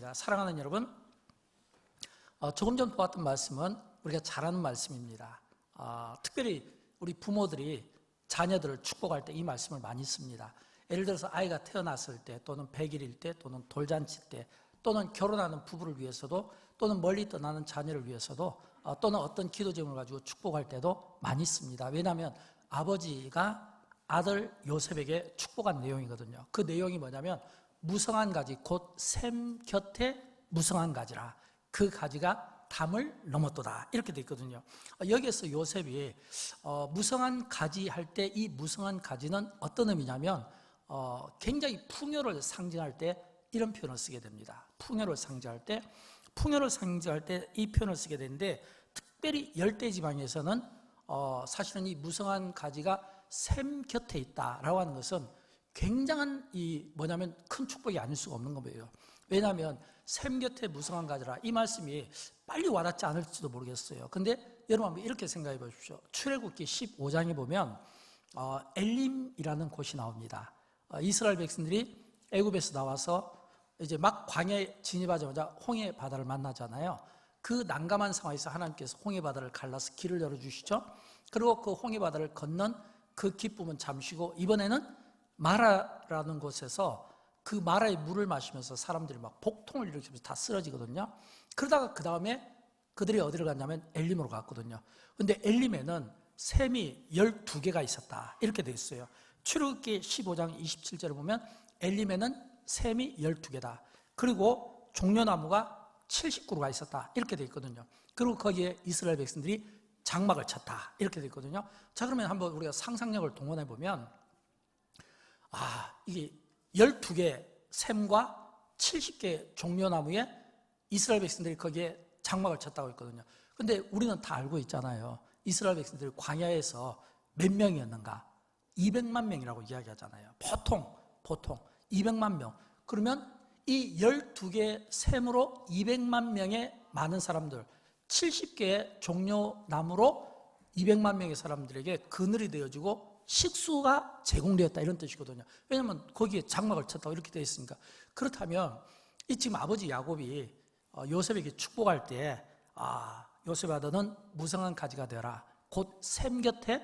기도하겠습니다. 사랑하는 여러분, 조금 전 보았던 말씀은 우리가 잘 아는 말씀입니다. 특별히 우리 부모들이 자녀들을 축복할 때 이 말씀을 많이 씁니다. 예를 들어서 아이가 태어났을 때, 또는 100일일 때, 또는 돌잔치 때, 또는 결혼하는 부부를 위해서도, 또는 멀리 떠나는 자녀를 위해서도, 또는 어떤 기도 제목을 가지고 축복할 때도 많이 씁니다. 왜냐하면 아버지가 아들 요셉에게 축복한 내용이거든요. 그 내용이 뭐냐면 무성한 가지, 곧 샘 곁에 무성한 가지라. 그 가지가 담을 넘었도다. 이렇게 돼 있거든요. 여기에서 요셉이 무성한 가지 할 때 이 무성한 가지는 어떤 의미냐면 굉장히 풍요를 상징할 때 이런 표현을 쓰게 됩니다. 풍요를 상징할 때 이 표현을 쓰게 되는데, 특별히 열대지방에서는 사실은 이 무성한 가지가 샘 곁에 있다라고 하는 것은 굉장한 뭐냐면 큰 축복이 아닐 수가 없는 거예요. 왜냐하면 샘 곁에 무성한 가지라, 이 말씀이 빨리 와닿지 않을지도 모르겠어요. 근데 여러분 한번 이렇게 생각해 보십시오. 출애굽기 15장에 보면 엘림이라는 곳이 나옵니다. 이스라엘 백성들이 애굽에서 나와서 이제 막 광야에 진입하자마자 홍해 바다를 만나잖아요. 그 난감한 상황에서 하나님께서 홍해 바다를 갈라서 길을 열어주시죠. 그리고 그 홍해 바다를 건넌 그 기쁨은 잠시고, 이번에는 마라라는 곳에서 그 마라의 물을 마시면서 사람들이 막 복통을 일으키면서 다 쓰러지거든요. 그러다가 그 다음에 그들이 어디를 갔냐면 엘림으로 갔거든요. 근데 엘림에는 샘이 12개가 있었다, 이렇게 돼 있어요. 출애굽기 15장 27절을 보면 엘림에는 샘이 12개다. 그리고 종려나무가 70그루가 있었다, 이렇게 돼 있거든요. 그리고 거기에 이스라엘 백성들이 장막을 쳤다, 이렇게 돼 있거든요. 자, 그러면 한번 우리가 상상력을 동원해 보면 이게 12개 샘과 70개 종려나무에 이스라엘 백성들이 거기에 장막을 쳤다고 했거든요. 근데 우리는 다 알고 있잖아요. 이스라엘 백성들이 광야에서 몇 명이었는가? 200만 명이라고 이야기하잖아요. 보통 200만 명. 그러면 이 12개 샘으로 200만 명의 많은 사람들, 70개의 종려나무로 200만 명의 사람들에게 그늘이 되어지고 식수가 제공되었다, 이런 뜻이거든요. 왜냐하면 거기에 장막을 쳤다고 이렇게 되어 있으니까. 그렇다면 이 지금 아버지 야곱이 요셉에게 축복할 때 요셉 아들은 무성한 가지가 되어라, 곧 샘 곁에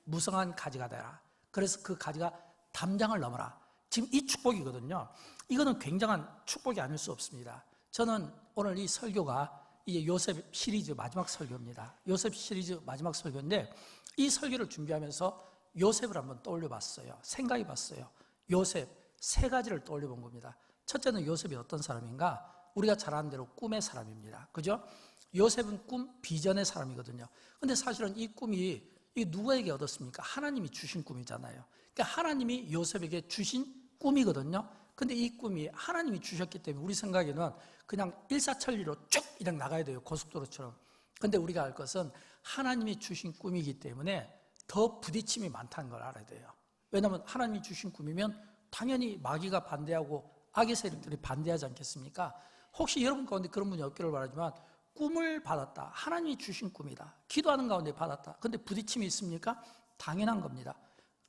무성한 가지가 되어라. 그래서 그 가지가 담장을 넘어라. 지금 이 축복이거든요. 이거는 굉장한 축복이 아닐 수 없습니다. 저는 오늘 이 설교가 이제 요셉 시리즈 마지막 설교입니다. 요셉 시리즈 마지막 설교인데, 이 설교를 준비하면서 요셉을 한번 떠올려 봤어요. 생각해 봤어요. 요셉 세 가지를 떠올려 본 겁니다. 첫째는 요셉이 어떤 사람인가? 우리가 잘 아는 대로 꿈의 사람입니다. 그죠? 요셉은 비전의 사람이거든요. 근데 사실은 이 꿈이 누구에게 얻었습니까? 하나님이 주신 꿈이잖아요. 그러니까 하나님이 요셉에게 주신 꿈이거든요. 근데 이 꿈이 하나님이 주셨기 때문에 우리 생각에는 그냥 일사천리로 쭉 이렇게 나가야 돼요. 고속도로처럼. 근데 우리가 알 것은 하나님이 주신 꿈이기 때문에 더 부딪힘이 많다는 걸 알아야 돼요. 왜냐하면 하나님이 주신 꿈이면 당연히 마귀가 반대하고 악의 세력들이 반대하지 않겠습니까? 혹시 여러분 가운데 그런 분이 없기를 바라지만, 꿈을 받았다, 하나님이 주신 꿈이다, 기도하는 가운데 받았다. 근데 부딪힘이 있습니까? 당연한 겁니다.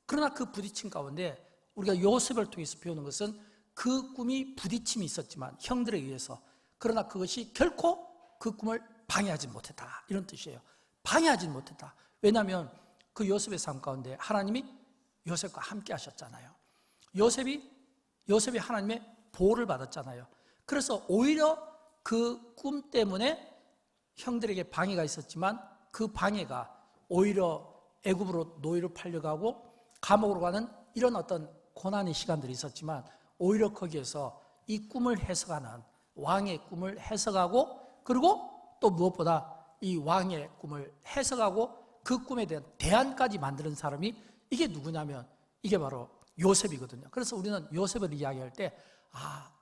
그러나 그 부딪힘 가운데 우리가 요셉을 통해서 배우는 것은 그 꿈이 부딪힘이 있었지만 형들에 의해서, 그러나 그것이 결코 그 꿈을 방해하지 못했다, 이런 뜻이에요. 방해하지 못했다. 왜냐하면 그 요셉의 삶 가운데 하나님이 요셉과 함께 하셨잖아요. 요셉이 하나님의 보호를 받았잖아요. 그래서 오히려 그 꿈 때문에 형들에게 방해가 있었지만, 그 방해가 오히려 애굽으로 노예로 팔려가고 감옥으로 가는 이런 어떤 고난의 시간들이 있었지만, 오히려 거기에서 이 꿈을 해석하는, 왕의 꿈을 해석하고, 그리고 또 무엇보다 이 왕의 꿈을 해석하고 그 꿈에 대한 대안까지 만드는 사람이, 이게 누구냐면 이게 바로 요셉이거든요. 그래서 우리는 요셉을 이야기할 때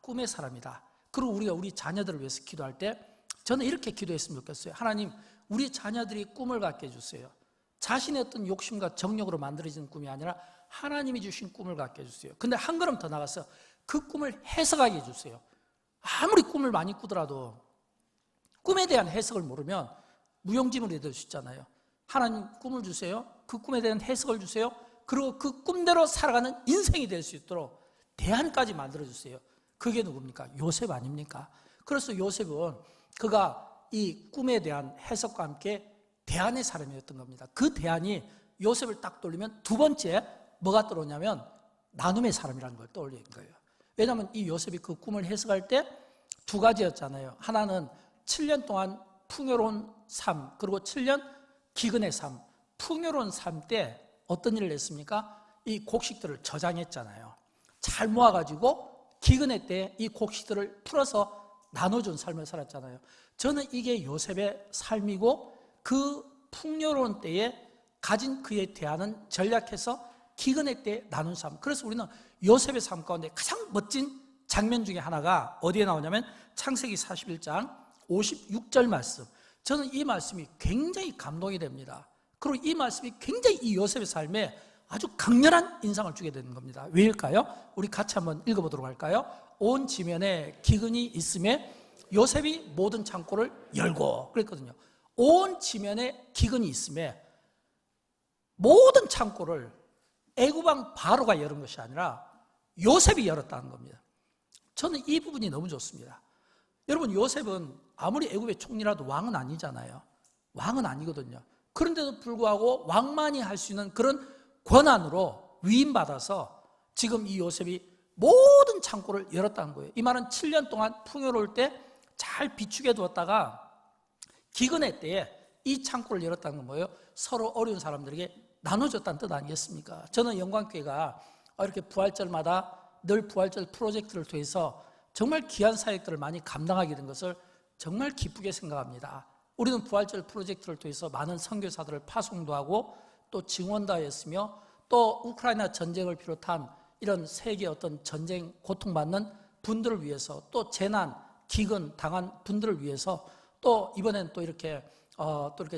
꿈의 사람이다. 그리고 우리가 우리 자녀들을 위해서 기도할 때 저는 이렇게 기도했으면 좋겠어요. 하나님, 우리 자녀들이 꿈을 갖게 해주세요. 자신의 어떤 욕심과 정력으로 만들어지는 꿈이 아니라 하나님이 주신 꿈을 갖게 해주세요. 근데 한 걸음 더 나가서 그 꿈을 해석하게 해주세요. 아무리 꿈을 많이 꾸더라도 꿈에 대한 해석을 모르면 무용지물이 될 수 있잖아요. 하나님 꿈을 주세요. 그 꿈에 대한 해석을 주세요. 그리고 그 꿈대로 살아가는 인생이 될 수 있도록 대안까지 만들어주세요. 그게 누굽니까? 요셉 아닙니까? 그래서 요셉은 그가 이 꿈에 대한 해석과 함께 대안의 사람이었던 겁니다. 그 대안이 요셉을 딱 떠올리면 두 번째 뭐가 떠오르냐면 나눔의 사람이라는 걸 떠올리는 거예요. 왜냐하면 이 요셉이 그 꿈을 해석할 때 두 가지였잖아요. 하나는 7년 동안 풍요로운 삶, 그리고 7년 기근의 삶. 풍요로운 삶 때 어떤 일을 했습니까? 이 곡식들을 저장했잖아요. 잘 모아가지고 기근의 때 이 곡식들을 풀어서 나눠준 삶을 살았잖아요. 저는 이게 요셉의 삶이고 그 풍요로운 때에 가진 그의 대안은 전략해서 기근의 때 나눈 삶. 그래서 우리는 요셉의 삶 가운데 가장 멋진 장면 중에 하나가 어디에 나오냐면 창세기 41장 56절 말씀. 저는 이 말씀이 굉장히 감동이 됩니다. 그리고 이 말씀이 굉장히 이 요셉의 삶에 아주 강렬한 인상을 주게 되는 겁니다. 왜일까요? 우리 같이 한번 읽어보도록 할까요? 온 지면에 기근이 있음에 요셉이 모든 창고를 열고 그랬거든요. 온 지면에 기근이 있음에 모든 창고를 애굽왕 바로가 열은 것이 아니라 요셉이 열었다는 겁니다. 저는 이 부분이 너무 좋습니다. 여러분, 요셉은 아무리 애굽의 총리라도 왕은 아니잖아요. 왕은 아니거든요. 그런데도 불구하고 왕만이 할 수 있는 그런 권한으로 위임받아서 지금 이 요셉이 모든 창고를 열었다는 거예요. 이 말은 7년 동안 풍요로울 때 잘 비축해 두었다가 기근의 때에 이 창고를 열었다는 건 뭐예요? 서로 어려운 사람들에게 나눠줬다는 뜻 아니겠습니까? 저는 영광교회가 이렇게 부활절마다 늘 부활절 프로젝트를 통해서 정말 귀한 사역들을 많이 감당하게 된 것을 정말 기쁘게 생각합니다. 우리는 부활절 프로젝트를 통해서 많은 선교사들을 파송도 하고 또 증언도 하였으며 또 우크라이나 전쟁을 비롯한 이런 세계 어떤 전쟁 고통받는 분들을 위해서 또 재난, 기근 당한 분들을 위해서 또 이번엔 또 이렇게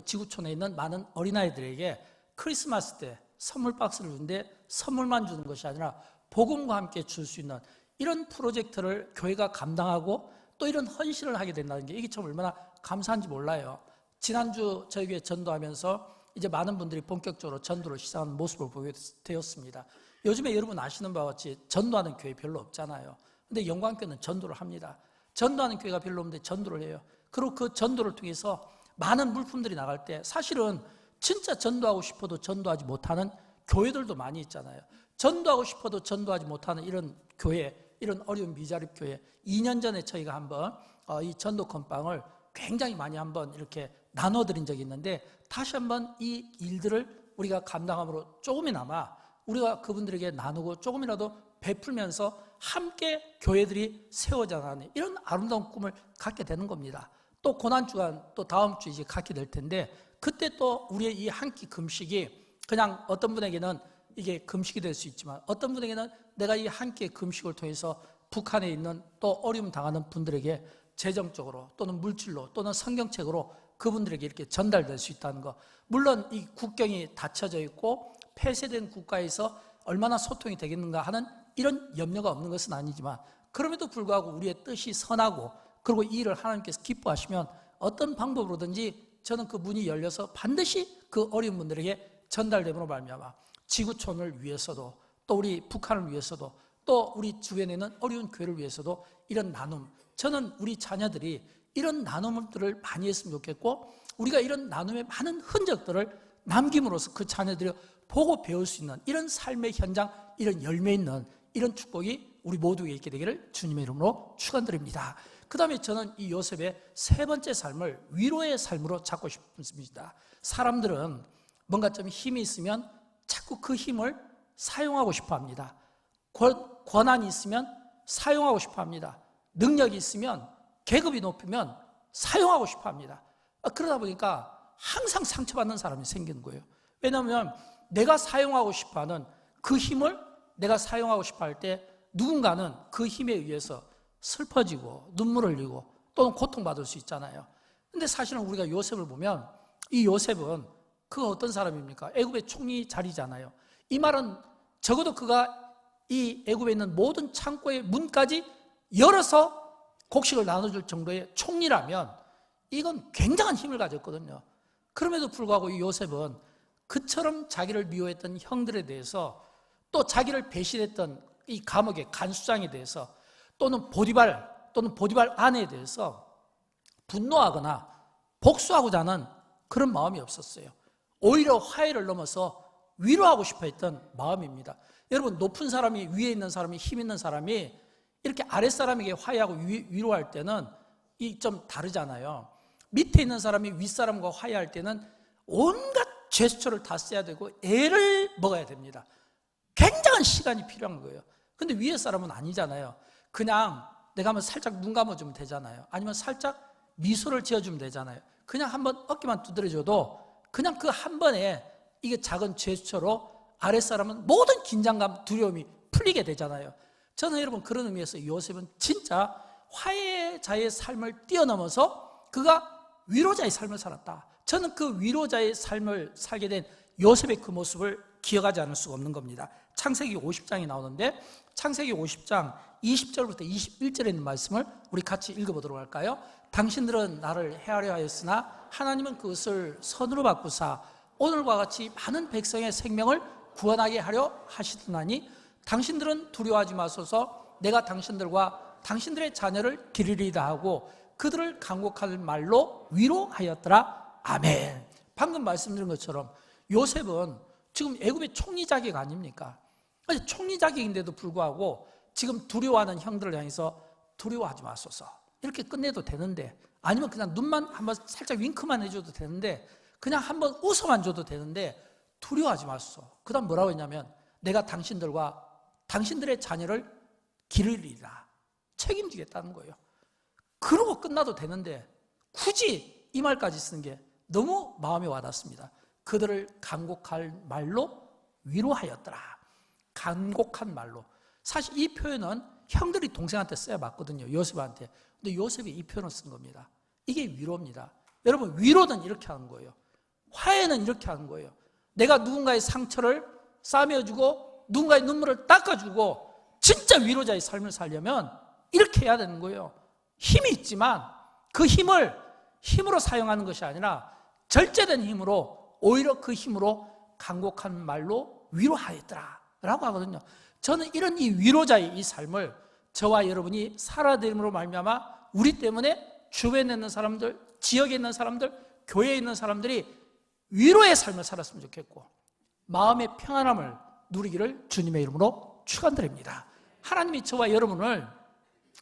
지구촌에 있는 많은 어린아이들에게 크리스마스 때 선물 박스를 주는데 선물만 주는 것이 아니라 복음과 함께 줄 수 있는 이런 프로젝트를 교회가 감당하고 또 이런 헌신을 하게 된다는 게 이게 참 얼마나 감사한지 몰라요. 지난주 저희 교회 전도하면서 이제 많은 분들이 본격적으로 전도를 시작하는 모습을 보게 되었습니다. 요즘에 여러분 아시는 바와 같이 전도하는 교회 별로 없잖아요. 근데 영광교회는 전도를 합니다. 전도하는 교회가 별로 없는데 전도를 해요. 그리고 그 전도를 통해서 많은 물품들이 나갈 때 사실은 진짜 전도하고 싶어도 전도하지 못하는 교회들도 많이 있잖아요. 전도하고 싶어도 전도하지 못하는 이런 교회, 이런 어려운 미자립 교회, 2년 전에 저희가 한번 이 전도 건빵을 굉장히 많이 한번 이렇게 나눠드린 적이 있는데 다시 한번 이 일들을 우리가 감당함으로 조금이나마 우리가 그분들에게 나누고 조금이라도 베풀면서 함께 교회들이 세워져 나가는 이런 아름다운 꿈을 갖게 되는 겁니다. 또 고난주간 또 다음 주 이제 갖게 될 텐데 그때 또 우리의 이 한 끼 금식이 그냥 어떤 분에게는 이게 금식이 될 수 있지만 어떤 분에게는 내가 이 한 끼의 금식을 통해서 북한에 있는 또 어려움 당하는 분들에게 재정적으로 또는 물질로 또는 성경책으로 그분들에게 이렇게 전달될 수 있다는 거. 물론 이 국경이 닫혀져 있고 폐쇄된 국가에서 얼마나 소통이 되겠는가 하는 이런 염려가 없는 것은 아니지만 그럼에도 불구하고 우리의 뜻이 선하고 그리고 이 일을 하나님께서 기뻐하시면 어떤 방법으로든지 저는 그 문이 열려서 반드시 그 어려운 분들에게 전달됨으로 말미암아 지구촌을 위해서도 또 우리 북한을 위해서도 또 우리 주변에 있는 어려운 교회를 위해서도 이런 나눔, 저는 우리 자녀들이 이런 나눔들을 많이 했으면 좋겠고 우리가 이런 나눔의 많은 흔적들을 남김으로써 그 자녀들이 보고 배울 수 있는 이런 삶의 현장, 이런 열매 있는 이런 축복이 우리 모두에게 있게 되기를 주님의 이름으로 축원드립니다. 그 다음에 저는 이 요셉의 세 번째 삶을 위로의 삶으로 잡고 싶습니다. 사람들은 뭔가 좀 힘이 있으면 자꾸 그 힘을 사용하고 싶어 합니다. 권한이 있으면 사용하고 싶어 합니다. 능력이 있으면 계급이 높으면 사용하고 싶어 합니다. 그러다 보니까 항상 상처받는 사람이 생기는 거예요. 왜냐하면 내가 사용하고 싶어 하는 그 힘을 내가 사용하고 싶어 할 때 누군가는 그 힘에 의해서 슬퍼지고 눈물을 흘리고 또는 고통받을 수 있잖아요. 근데 사실은 우리가 요셉을 보면 이 요셉은 그가 어떤 사람입니까? 애굽의 총리 자리잖아요. 이 말은 적어도 그가 이 애굽에 있는 모든 창고의 문까지 열어서 곡식을 나눠줄 정도의 총리라면 이건 굉장한 힘을 가졌거든요. 그럼에도 불구하고 이 요셉은 그처럼 자기를 미워했던 형들에 대해서 또 자기를 배신했던 이 감옥의 간수장에 대해서 또는 보디발 또는 보디발 아내에 대해서 분노하거나 복수하고자 하는 그런 마음이 없었어요. 오히려 화해를 넘어서 위로하고 싶어 했던 마음입니다. 여러분, 높은 사람이, 위에 있는 사람이, 힘 있는 사람이 이렇게 아랫사람에게 화해하고 위로할 때는 이 좀 다르잖아요. 밑에 있는 사람이 윗사람과 화해할 때는 온갖 제스처를 다 써야 되고 애를 먹어야 됩니다. 굉장한 시간이 필요한 거예요. 근데 위에 사람은 아니잖아요. 그냥 내가 한번 살짝 눈 감아주면 되잖아요. 아니면 살짝 미소를 지어주면 되잖아요. 그냥 한번 어깨만 두드려줘도 그냥 그 한 번에 이게 작은 제스처로 아랫사람은 모든 긴장감, 두려움이 풀리게 되잖아요. 저는 여러분 그런 의미에서 요셉은 진짜 화해자의 삶을 뛰어넘어서 그가 위로자의 삶을 살았다. 저는 그 위로자의 삶을 살게 된 요셉의 그 모습을 기억하지 않을 수가 없는 겁니다. 창세기 50장이 나오는데 창세기 50장 20절부터 21절에 있는 말씀을 우리 같이 읽어보도록 할까요? 당신들은 나를 해하려 하였으나 하나님은 그것을 선으로 바꾸사 오늘과 같이 많은 백성의 생명을 구원하게 하려 하시더니 당신들은 두려워하지 마소서 내가 당신들과 당신들의 자녀를 기르리다 하고 그들을 강곡할 말로 위로하였더라. 아멘. 방금 말씀드린 것처럼 요셉은 지금 애굽의 총리 자격 아닙니까? 총리 자격인데도 불구하고 지금 두려워하는 형들을 향해서 두려워하지 마소서 이렇게 끝내도 되는데, 아니면 그냥 눈만 한번 살짝 윙크만 해줘도 되는데, 그냥 한번 웃어만 줘도 되는데 두려워하지 마소서. 그 다음 뭐라고 했냐면 내가 당신들과 당신들의 자녀를 기르리라, 책임지겠다는 거예요. 그러고 끝나도 되는데 굳이 이 말까지 쓰는 게 너무 마음에 와닿습니다. 그들을 간곡할 말로 위로하였더라. 간곡한 말로. 사실 이 표현은 형들이 동생한테 써야 맞거든요, 요셉한테. 근데 요셉이 이 표현을 쓴 겁니다. 이게 위로입니다. 여러분, 위로는 이렇게 하는 거예요. 화해는 이렇게 하는 거예요. 내가 누군가의 상처를 싸매어주고 누군가의 눈물을 닦아주고 진짜 위로자의 삶을 살려면 이렇게 해야 되는 거예요. 힘이 있지만 그 힘으로 사용하는 것이 아니라 절제된 힘으로, 오히려 그 힘으로 간곡한 말로 위로하였더라 라고 하거든요. 저는 이런 이 위로자의 이 삶을 저와 여러분이 살아내므로 말미암아 우리 때문에 주변에 있는 사람들, 지역에 있는 사람들, 교회에 있는 사람들이 위로의 삶을 살았으면 좋겠고 마음의 평안함을 누리기를 주님의 이름으로 축원드립니다. 하나님이 저와 여러분을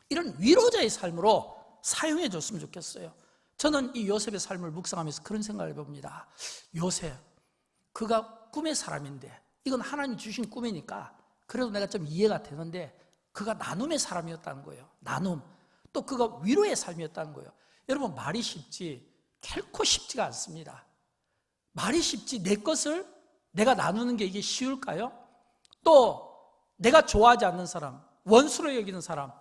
이런 위로자의 삶으로 사용해 줬으면 좋겠어요. 저는 이 요셉의 삶을 묵상하면서 그런 생각을 해봅니다. 요셉, 그가 꿈의 사람인데, 이건 하나님 주신 꿈이니까 그래도 내가 좀 이해가 되는데, 그가 나눔의 사람이었다는 거예요. 나눔. 또 그가 위로의 삶이었다는 거예요. 여러분, 말이 쉽지 결코 쉽지가 않습니다. 말이 쉽지 내 것을 내가 나누는 게 이게 쉬울까요? 또 내가 좋아하지 않는 사람, 원수로 여기는 사람,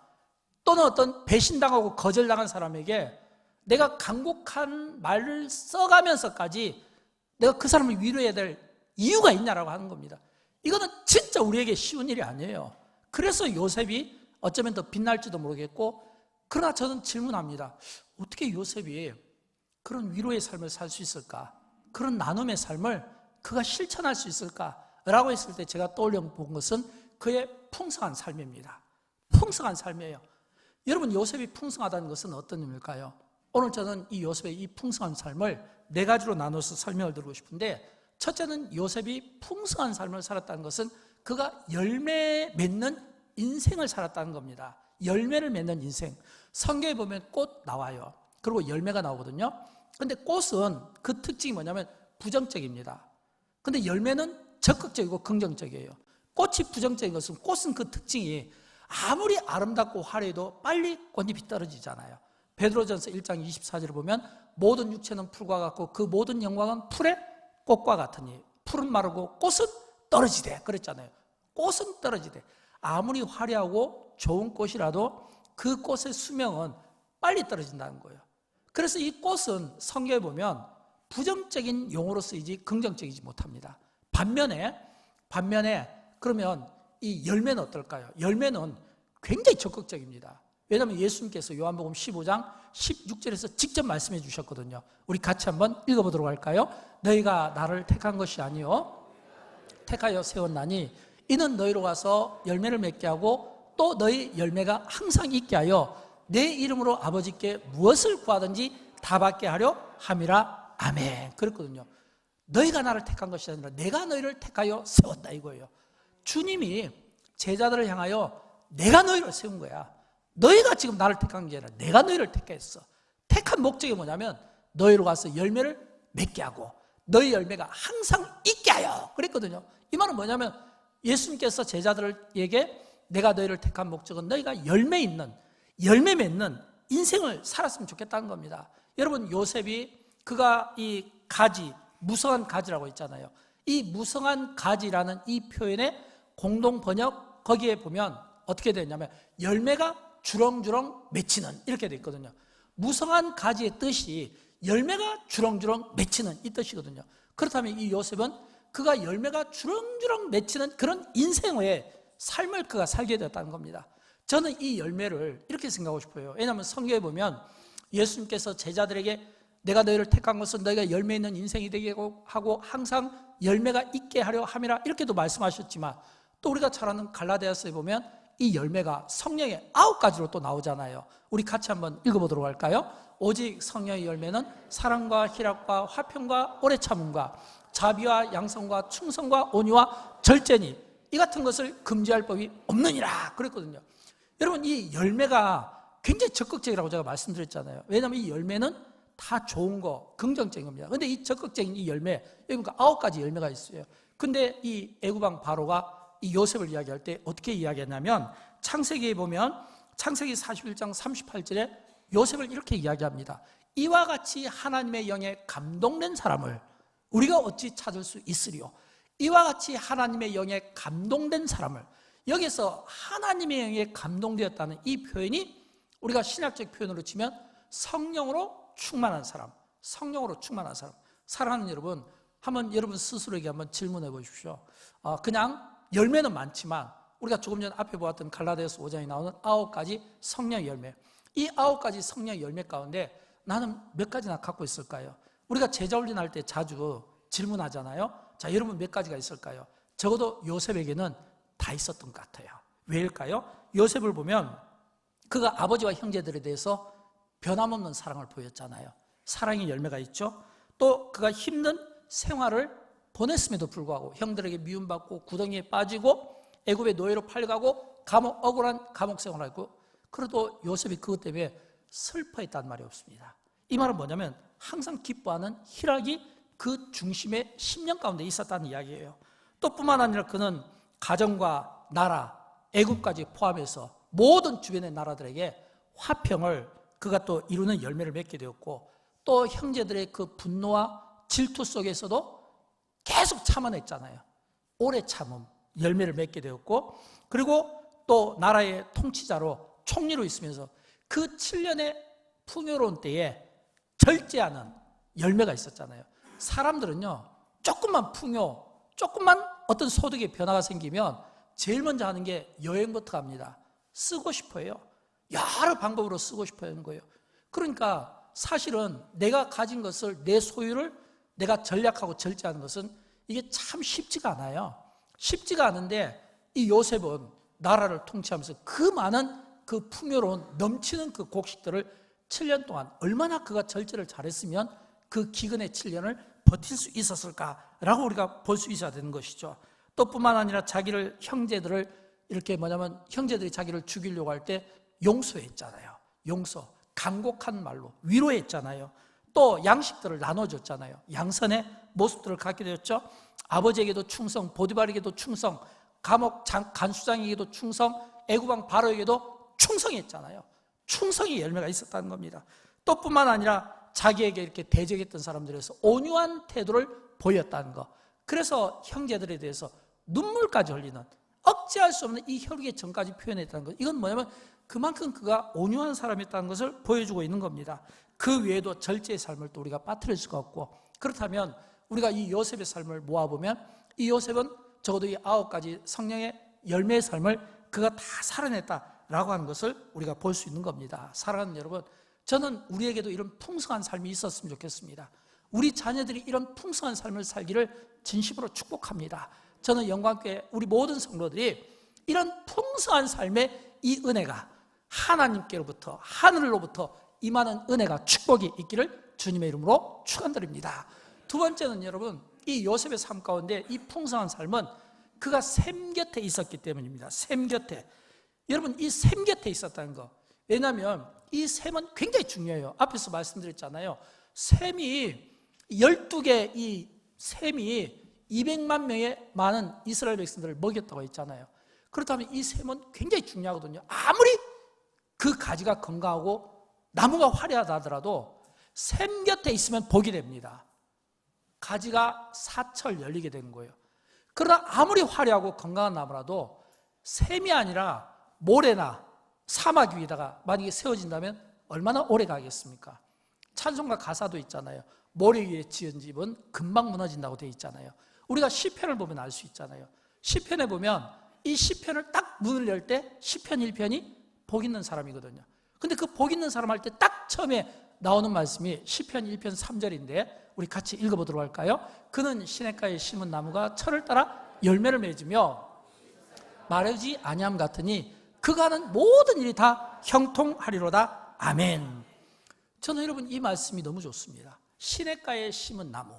또는 어떤 배신당하고 거절당한 사람에게 내가 간곡한 말을 써가면서까지 내가 그 사람을 위로해야 될 이유가 있냐라고 하는 겁니다. 이거는 진짜 우리에게 쉬운 일이 아니에요. 그래서 요셉이 어쩌면 더 빛날지도 모르겠고, 그러나 저는 질문합니다. 어떻게 요셉이 그런 위로의 삶을 살 수 있을까? 그런 나눔의 삶을 그가 실천할 수 있을까라고 했을 때 제가 떠올려 본 것은 그의 풍성한 삶입니다. 풍성한 삶이에요. 여러분, 요셉이 풍성하다는 것은 어떤 의미일까요? 오늘 저는 이 요셉의 이 풍성한 삶을 네 가지로 나눠서 설명을 드리고 싶은데, 첫째는 요셉이 풍성한 삶을 살았다는 것은 그가 열매 맺는 인생을 살았다는 겁니다. 열매를 맺는 인생. 성경에 보면 꽃 나와요. 그리고 열매가 나오거든요. 근데 꽃은 그 특징이 뭐냐면 부정적입니다. 근데 열매는 적극적이고 긍정적이에요. 꽃이 부정적인 것은, 꽃은 그 특징이 아무리 아름답고 화려해도 빨리 꽃잎이 떨어지잖아요. 베드로전서 1장 24절을 보면 모든 육체는 풀과 같고 그 모든 영광은 풀의 꽃과 같으니 풀은 마르고 꽃은 떨어지되 그랬잖아요. 꽃은 떨어지되. 아무리 화려하고 좋은 꽃이라도 그 꽃의 수명은 빨리 떨어진다는 거예요. 그래서 이 꽃은 성경에 보면 부정적인 용어로 쓰이지 긍정적이지 못합니다. 반면에 그러면 이 열매는 어떨까요? 열매는 굉장히 적극적입니다. 왜냐하면 예수님께서 요한복음 15장 16절에서 직접 말씀해 주셨거든요. 우리 같이 한번 읽어보도록 할까요? 너희가 나를 택한 것이 아니요 택하여 세웠나니 이는 너희로 가서 열매를 맺게 하고 또 너희 열매가 항상 있게 하여 내 이름으로 아버지께 무엇을 구하든지 다 받게 하려 함이라. 아멘. 그랬거든요. 너희가 나를 택한 것이 아니라 내가 너희를 택하여 세웠다 이거예요. 주님이 제자들을 향하여 내가 너희를 세운 거야. 너희가 지금 나를 택한 게 아니라 내가 너희를 택했어. 택한 목적이 뭐냐면 너희로 가서 열매를 맺게 하고 너희 열매가 항상 있게 하여 그랬거든요. 이 말은 뭐냐면 예수님께서 제자들에게 내가 너희를 택한 목적은 너희가 열매 맺는 인생을 살았으면 좋겠다는 겁니다. 여러분, 요셉이 그가 이 가지, 무성한 가지라고 있잖아요. 이 무성한 가지라는 이 표현의 공동 번역, 거기에 보면 어떻게 되냐면 열매가 주렁주렁 맺히는 이렇게 돼 있거든요. 무성한 가지의 뜻이 열매가 주렁주렁 맺히는 이 뜻이거든요. 그렇다면 이 요셉은 그가 열매가 주렁주렁 맺히는 그런 인생의 삶을 그가 살게 되었다는 겁니다. 저는 이 열매를 이렇게 생각하고 싶어요. 왜냐하면 성경에 보면 예수님께서 제자들에게 내가 너희를 택한 것은 너희가 열매 있는 인생이 되게 하고 항상 열매가 있게 하려 함이라 이렇게도 말씀하셨지만 또 우리가 잘 아는 갈라디아서에 보면 이 열매가 성령의 9가지로 또 나오잖아요. 우리 같이 한번 읽어보도록 할까요? 오직 성령의 열매는 사랑과 희락과 화평과 오래 참음과 자비와 양성과 충성과 온유와 절제니 이 같은 것을 금지할 법이 없느니라 그랬거든요. 여러분, 이 열매가 굉장히 적극적이라고 제가 말씀드렸잖아요. 왜냐하면 이 열매는 다 좋은 거, 긍정적인 겁니다. 근데 이 적극적인 이 열매, 여기 보니까 9가지 열매가 있어요. 근데 이 애굽왕 바로가 이 요셉을 이야기할 때 어떻게 이야기했냐면 창세기에 보면 창세기 41장 38절에 요셉을 이렇게 이야기합니다. 이와 같이 하나님의 영에 감동된 사람을 우리가 어찌 찾을 수 있으리요. 이와 같이 하나님의 영에 감동된 사람을, 여기서 하나님의 영에 감동되었다는 이 표현이 우리가 신학적 표현으로 치면 성령으로 충만한 사람, 성령으로 충만한 사람. 사랑하는 여러분, 한번 여러분 스스로에게 한번 질문해 보십시오. 그냥 열매는 많지만 우리가 조금 전 앞에 보았던 갈라디아서 5장에 나오는 9가지 성령의 열매, 이 9가지 성령의 열매 가운데 나는 몇 가지나 갖고 있을까요? 우리가 제자훈련 할 때 자주 질문하잖아요. 자, 여러분 몇 가지가 있을까요? 적어도 요셉에게는 다 있었던 것 같아요. 왜일까요? 요셉을 보면 그가 아버지와 형제들에 대해서 변함없는 사랑을 보였잖아요. 사랑의 열매가 있죠. 또 그가 힘든 생활을 보냈음에도 불구하고 형들에게 미움받고 구덩이에 빠지고 애굽의 노예로 팔려가고 억울한 감옥 생활을 하고, 그래도 요셉이 그것 때문에 슬퍼했다는 말이 없습니다. 이 말은 뭐냐면 항상 기뻐하는 희락이 그 중심의 10년 가운데 있었다는 이야기예요. 또 뿐만 아니라 그는 가정과 나라, 애굽까지 포함해서 모든 주변의 나라들에게 화평을 그가 또 이루는 열매를 맺게 되었고, 또 형제들의 그 분노와 질투 속에서도 계속 참아냈잖아요. 오래 참음, 열매를 맺게 되었고, 그리고 또 나라의 통치자로 총리로 있으면서 그 7년의 풍요로운 때에 절제하는 열매가 있었잖아요. 사람들은요, 조금만 풍요, 조금만 어떤 소득의 변화가 생기면 제일 먼저 하는 게 여행부터 합니다. 쓰고 싶어요. 여러 방법으로 쓰고 싶어 하는 거예요. 그러니까 사실은 내가 가진 것을, 내 소유를 내가 전략하고 절제하는 것은 이게 참 쉽지가 않아요. 쉽지가 않은데 이 요셉은 나라를 통치하면서 그 많은 그 풍요로운 넘치는 그 곡식들을 7년 동안 얼마나 그가 절제를 잘했으면 그 기근의 7년을 버틸 수 있었을까라고 우리가 볼 수 있어야 되는 것이죠. 또 뿐만 아니라 자기를, 형제들을 이렇게 뭐냐면 형제들이 자기를 죽이려고 할 때 용서했잖아요. 용서, 간곡한 말로 위로했잖아요. 또 양식들을 나눠줬잖아요. 양선의 모습들을 갖게 되었죠. 아버지에게도 충성, 보디발에게도 충성, 감옥 간수장에게도 충성, 애굽왕 바로에게도 충성했잖아요. 충성의 열매가 있었다는 겁니다. 또 뿐만 아니라 자기에게 이렇게 대적했던 사람들에서 온유한 태도를 보였다는 것. 그래서 형제들에 대해서 눈물까지 흘리는, 억제할 수 없는 이 혈육의 정까지 표현했다는 것. 이건 뭐냐면 그만큼 그가 온유한 사람이었다는 것을 보여주고 있는 겁니다. 그 외에도 절제의 삶을 또 우리가 빠뜨릴 수가 없고, 그렇다면 우리가 이 요셉의 삶을 모아보면 이 요셉은 적어도 이 9가지 성령의 열매의 삶을 그가 다 살아냈다라고 하는 것을 우리가 볼 수 있는 겁니다. 사랑하는 여러분, 저는 우리에게도 이런 풍성한 삶이 있었으면 좋겠습니다. 우리 자녀들이 이런 풍성한 삶을 살기를 진심으로 축복합니다. 저는 영광교회 우리 모든 성도들이 이런 풍성한 삶의 이 은혜가 하나님께로부터, 하늘로부터 임하는 은혜가, 축복이 있기를 주님의 이름으로 축원드립니다. 두 번째는 여러분, 이 요셉의 삶 가운데 이 풍성한 삶은 그가 샘 곁에 있었기 때문입니다. 샘 곁에. 여러분, 이 샘 곁에 있었다는 거. 왜냐하면 이 샘은 굉장히 중요해요. 앞에서 말씀드렸잖아요. 샘이 12개, 이 샘이 200만 명의 많은 이스라엘 백성들을 먹였다고 했잖아요. 그렇다면 이 샘은 굉장히 중요하거든요. 아무리 그 가지가 건강하고 나무가 화려하다 하더라도 샘 곁에 있으면 복이 됩니다. 가지가 사철 열리게 되는 거예요. 그러나 아무리 화려하고 건강한 나무라도 샘이 아니라 모래나 사막 위에다가 만약에 세워진다면 얼마나 오래 가겠습니까? 찬송가 가사도 있잖아요. 모래 위에 지은 집은 금방 무너진다고 되어 있잖아요. 우리가 시편을 보면 알 수 있잖아요. 시편에 보면 이 시편을 딱 문을 열 때 시편 1편이 복 있는 사람이거든요. 근데 그 복 있는 사람 할 때 딱 처음에 나오는 말씀이 시편 1편 3절인데 우리 같이 읽어보도록 할까요? 그는 시냇가에 심은 나무가 철을 따라 열매를 맺으며 마르지 아니함 같으니 그가 하는 모든 일이 다 형통하리로다. 아멘. 저는 여러분 이 말씀이 너무 좋습니다. 시냇가에 심은 나무,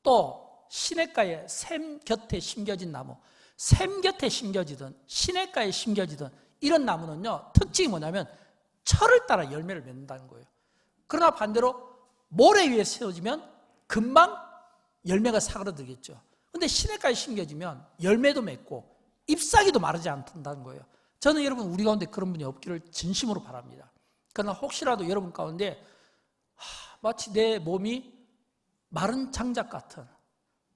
또 시냇가에 샘 곁에 심겨진 나무, 샘 곁에 심겨지든 시냇가에 심겨지든 이런 나무는요, 특징이 뭐냐면 철을 따라 열매를 맺는다는 거예요. 그러나 반대로 모래 위에 세워지면 금방 열매가 사그라들겠죠. 근데 시냇가에 심겨지면 열매도 맺고 잎사귀도 마르지 않는다는 거예요. 저는 여러분 우리 가운데 그런 분이 없기를 진심으로 바랍니다. 그러나 혹시라도 여러분 가운데 마치 내 몸이 마른 장작 같은,